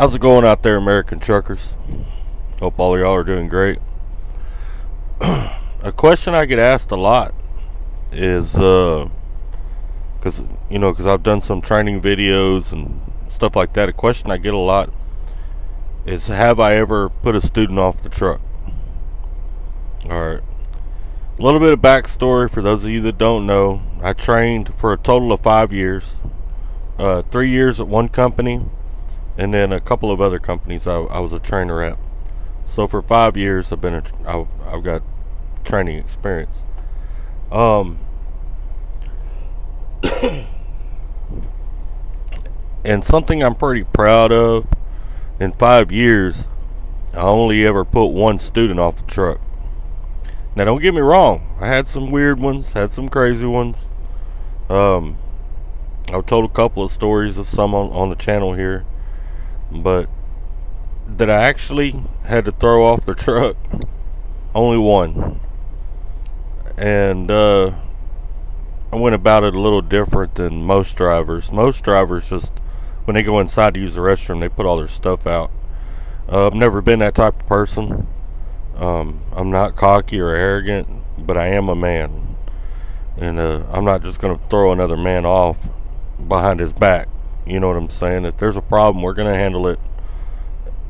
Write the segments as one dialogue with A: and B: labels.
A: How's it going out there, American truckers? Hope all of y'all are doing great. A question I get asked a lot is, because I've done some training videos and stuff like that. A question I get a lot is, have I ever put a student off the truck? Alright. A little bit of backstory for those of you that don't know. I trained for a total of 5 years. 3 years at one company, and then a couple of other companies I was a trainer at. So for 5 years I've got training experience. And something I'm pretty proud of, in 5 years I only ever put one student off the truck. Now don't get me wrong, I had some weird ones, had some crazy ones. I've told a couple of stories of some on the channel here, but that I actually had to throw off the truck, only one. And I went about it a little different than most drivers. Most drivers just, when they go inside to use the restroom, they put all their stuff out. I've never been that type of person. I'm not cocky or arrogant, but I am a man. And I'm not just going to throw another man off behind his back. You know what I'm saying? If there's a problem, we're going to handle it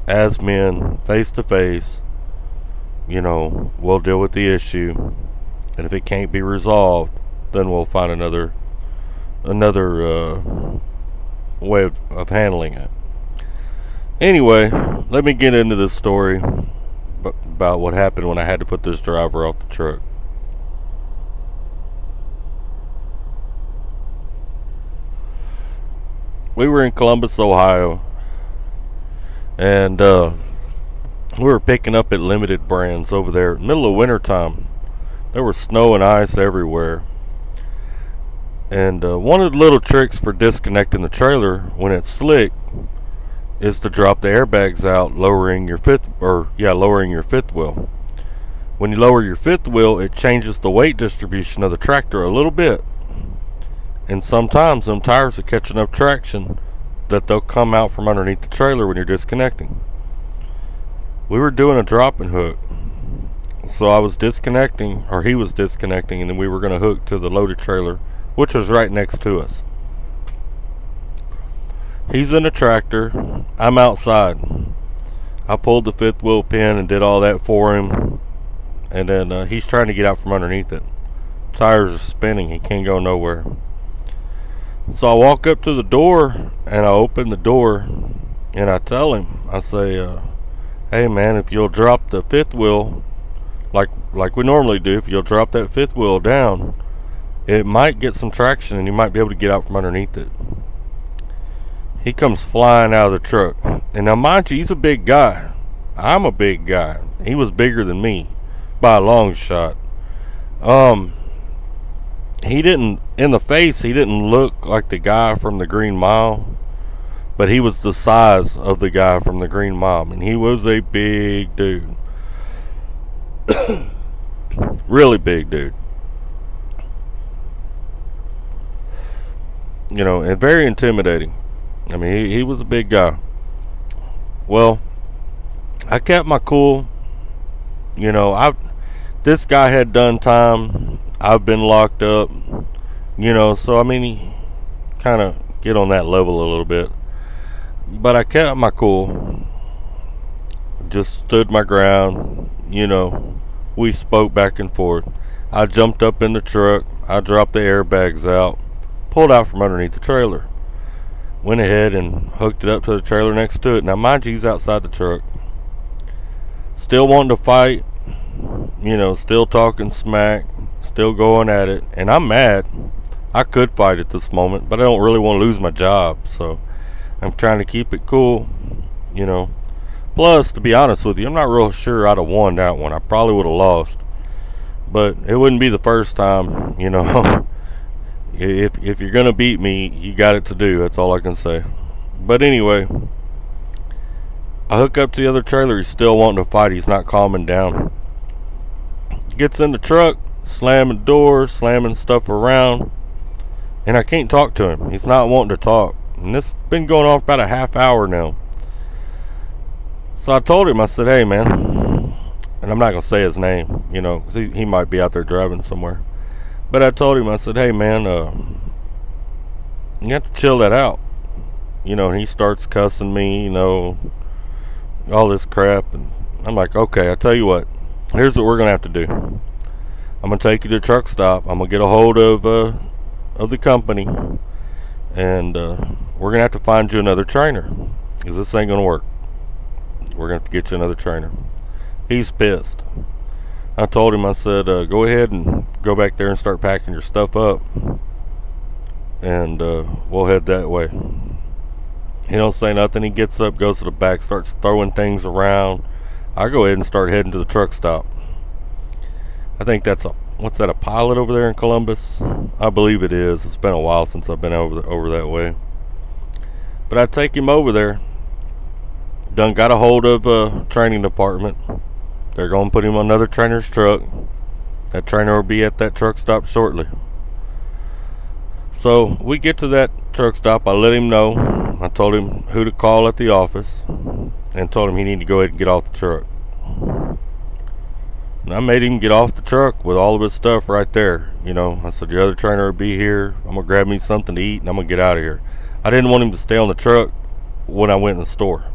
A: as men, face to face. We'll deal with the issue. And if it can't be resolved, then we'll find another way of handling it. Anyway, let me get into this story about what happened when I had to put this driver off the truck. We were in Columbus, Ohio, and we were picking up at Limited Brands over there. Middle of winter time, there was snow and ice everywhere. And one of the little tricks for disconnecting the trailer when it's slick is to drop the airbags out, lowering your fifth wheel. When you lower your fifth wheel, it changes the weight distribution of the tractor a little bit. And sometimes them tires will catch enough traction that they'll come out from underneath the trailer when you're disconnecting. We were doing a drop and hook. So I was disconnecting, or he was disconnecting, and then we were going to hook to the loaded trailer, which was right next to us. He's in the tractor. I'm outside. I pulled the fifth wheel pin and did all that for him. And then he's trying to get out from underneath it. Tires are spinning. He can't go nowhere. So I walk up to the door and I open the door and I tell him, I say, hey man, if you'll drop the fifth wheel like we normally do, if you'll drop that fifth wheel down, it might get some traction and you might be able to get out from underneath it. He comes flying out of the truck. And now mind you, he's a big guy. I'm a big guy. He was bigger than me by a long shot. He didn't look like the guy from the Green Mile, but he was the size of the guy from the Green Mile, and he was a big dude. Really big dude. And very intimidating. I mean, he was a big guy. Well, I kept my cool. This guy had done time. I've been locked up. So I mean, he kind of get on that level a little bit. But I kept my cool. Just stood my ground. We spoke back and forth. I jumped up in the truck. I dropped the airbags out. Pulled out from underneath the trailer. Went ahead and hooked it up to the trailer next to it. Now mind you, he's outside the truck. Still wanting to fight. Still talking smack. Still going at it. And I'm mad. I could fight at this moment, but I don't really want to lose my job. So I'm trying to keep it cool. Plus, to be honest with you, I'm not real sure I'd have won that one. I probably would have lost. But it wouldn't be the first time, If you're going to beat me, you got it to do. That's all I can say. But anyway, I hook up to the other trailer. He's still wanting to fight. He's not calming down. Gets in the truck, slamming doors, slamming stuff around. And I can't talk to him. He's not wanting to talk. And this has been going on for about a half hour now. So I told him, I said, hey man, and I'm not going to say his name, 'cause he might be out there driving somewhere. But I told him, I said, hey man, you have to chill that out. And he starts cussing me, all this crap. And I'm like, okay, I tell you what, here's what we're going to have to do. I'm going to take you to the truck stop. I'm going to get a hold of the company. And we're going to have to find you another trainer. Because this ain't going to work. We're going to have to get you another trainer. He's pissed. I told him, I said, go ahead and go back there and start packing your stuff up. And we'll head that way. He don't say nothing. He gets up, goes to the back, starts throwing things around. I go ahead and start heading to the truck stop. I think that's a Pilot over there in Columbus? I believe it is. It's been a while since I've been over that way. But I take him over there. Done got a hold of a training department. They're going to put him on another trainer's truck. That trainer will be at that truck stop shortly. So we get to that truck stop. I let him know. I told him who to call at the office and told him he needed to go ahead and get off the truck. And I made him get off the truck with all of his stuff right there. I said, your other trainer will be here. I'm going to grab me something to eat and I'm going to get out of here. I didn't want him to stay on the truck when I went in the store.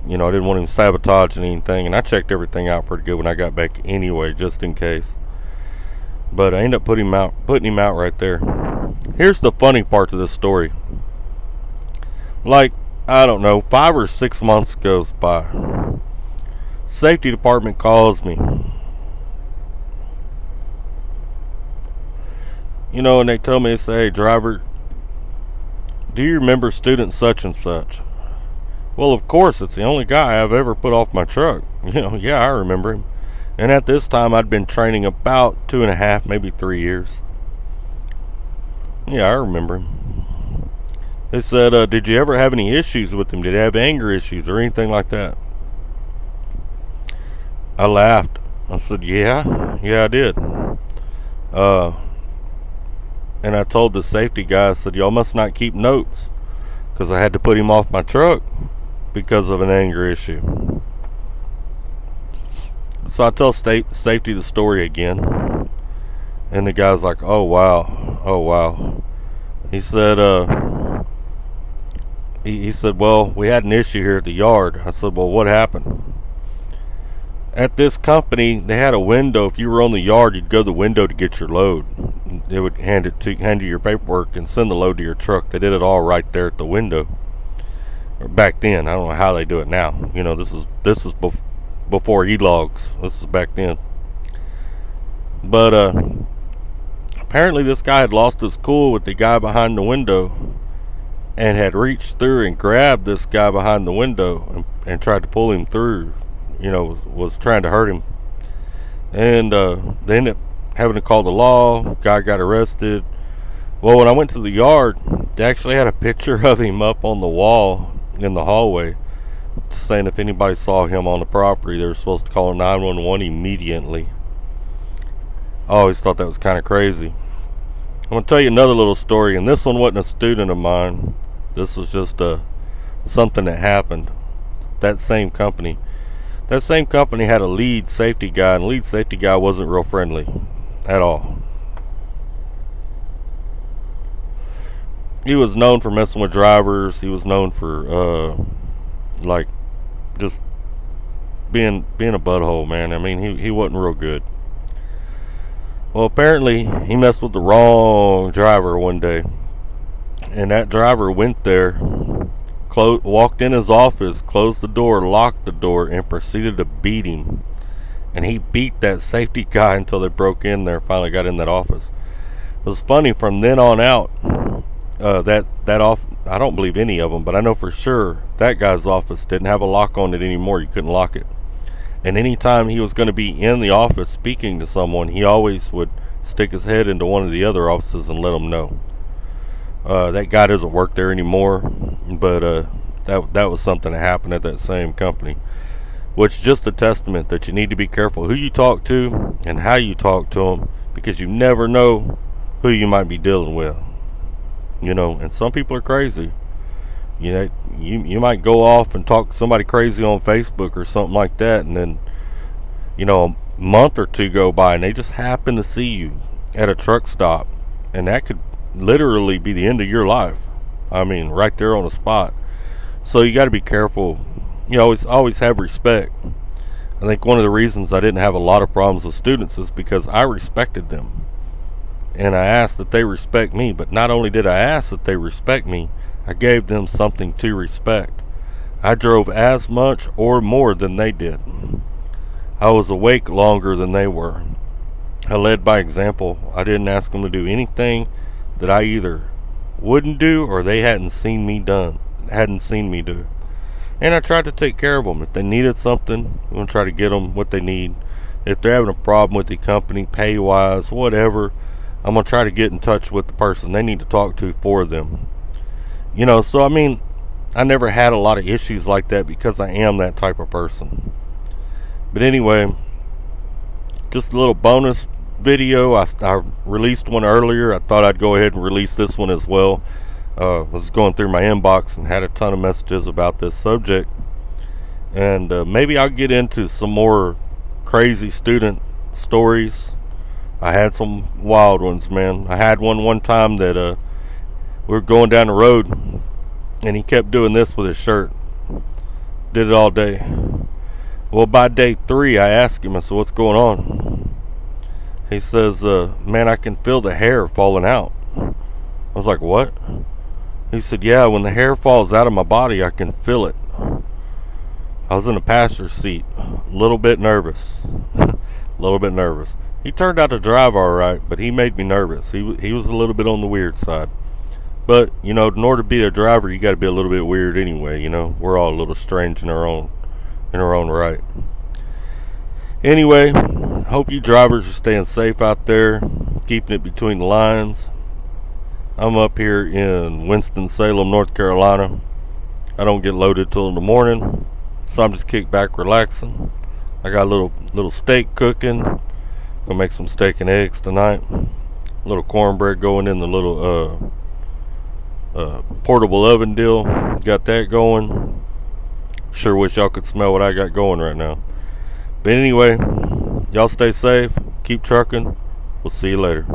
A: I didn't want him sabotaging anything. And I checked everything out pretty good when I got back anyway, just in case. But I ended up putting him out right there. Here's the funny part to this story. Like, I don't know, 5 or 6 months goes by. Safety department calls me. And they tell me, they say, hey driver, do you remember student such and such? Well, of course, it's the only guy I've ever put off my truck. Yeah, I remember him. And at this time, I'd been training about 2.5, maybe 3 years. Yeah, I remember him. They said, did you ever have any issues with him? Did he have anger issues or anything like that? I laughed. I said, yeah, I did. And I told the safety guy, I said, y'all must not keep notes, because I had to put him off my truck because of an anger issue. So I tell safety the story again, and the guy's like, oh wow. He said, he said, well, we had an issue here at the yard. I said, well, what happened? At this company, they had a window. If you were on the yard, you'd go to the window to get your load. They would hand you your paperwork and send the load to your truck. They did it all right there at the window. Back then, I don't know how they do it now. This is before e-logs. This is back then. But apparently, this guy had lost his cool with the guy behind the window, and had reached through and grabbed this guy behind the window and tried to pull him through. Was trying to hurt him. And they ended up having to call the law. Guy got arrested. Well, when I went to the yard, they actually had a picture of him up on the wall in the hallway, saying if anybody saw him on the property, they were supposed to call 911 immediately. I always thought that was kind of crazy. I'm going to tell you another little story, and this one wasn't a student of mine. This was just something that happened. That same company had a lead safety guy, and the lead safety guy wasn't real friendly at all. He was known for messing with drivers. He was known for just being a butthole, man. I mean, he wasn't real good. Well, apparently he messed with the wrong driver one day, and that driver went there, walked in his office, closed the door, locked the door, and proceeded to beat him. And he beat that safety guy until they broke in there, finally got in that office. It was funny, from then on out, I don't believe any of them, but I know for sure that guy's office didn't have a lock on it anymore. You couldn't lock it. And anytime he was going to be in the office speaking to someone, he always would stick his head into one of the other offices and let them know. That guy doesn't work there anymore, but that was something that happened at that same company, which is just a testament that you need to be careful who you talk to and how you talk to them, because you never know who you might be dealing with. And some people are crazy. You might go off and talk to somebody crazy on Facebook or something like that, and then a month or two go by and they just happen to see you at a truck stop, and that could literally be the end of your life. I mean, right there on the spot. So you got to be careful. You always have respect. I think one of the reasons I didn't have a lot of problems with students is because I respected them, and I asked that they respect me. But not only did I ask that they respect me, I gave them something to respect. I drove as much or more than they did. I was awake longer than they were. I led by example. I didn't ask them to do anything that I either wouldn't do or they hadn't seen me do. And I tried to take care of them. If they needed something, I'm going to try to get them what they need. If they're having a problem with the company, pay-wise, whatever, I'm going to try to get in touch with the person they need to talk to for them. So I mean, I never had a lot of issues like that because I am that type of person. But anyway, just a little bonus video. I released one earlier. I thought I'd go ahead and release this one as well. I was going through my inbox and had a ton of messages about this subject. And maybe I'll get into some more crazy student stories. I had some wild ones, man. I had one time that we were going down the road, and he kept doing this with his shirt. Did it all day. Well, by day 3, I asked him, I said, what's going on? He says, man, I can feel the hair falling out. I was like, what? He said, yeah, when the hair falls out of my body, I can feel it. I was in the passenger seat, a little bit nervous. He turned out to drive all right, but he made me nervous. He was a little bit on the weird side. But, in order to be a driver, you got to be a little bit weird anyway, We're all a little strange in our own right. Anyway, hope you drivers are staying safe out there, keeping it between the lines. I'm up here in Winston-Salem, North Carolina. I don't get loaded till in the morning, so I'm just kicked back relaxing. I got a little steak cooking. Gonna make some steak and eggs tonight. A little cornbread going in the little portable oven deal. Got that going. Sure wish y'all could smell what I got going right now. But anyway, y'all stay safe. Keep trucking. We'll see you later.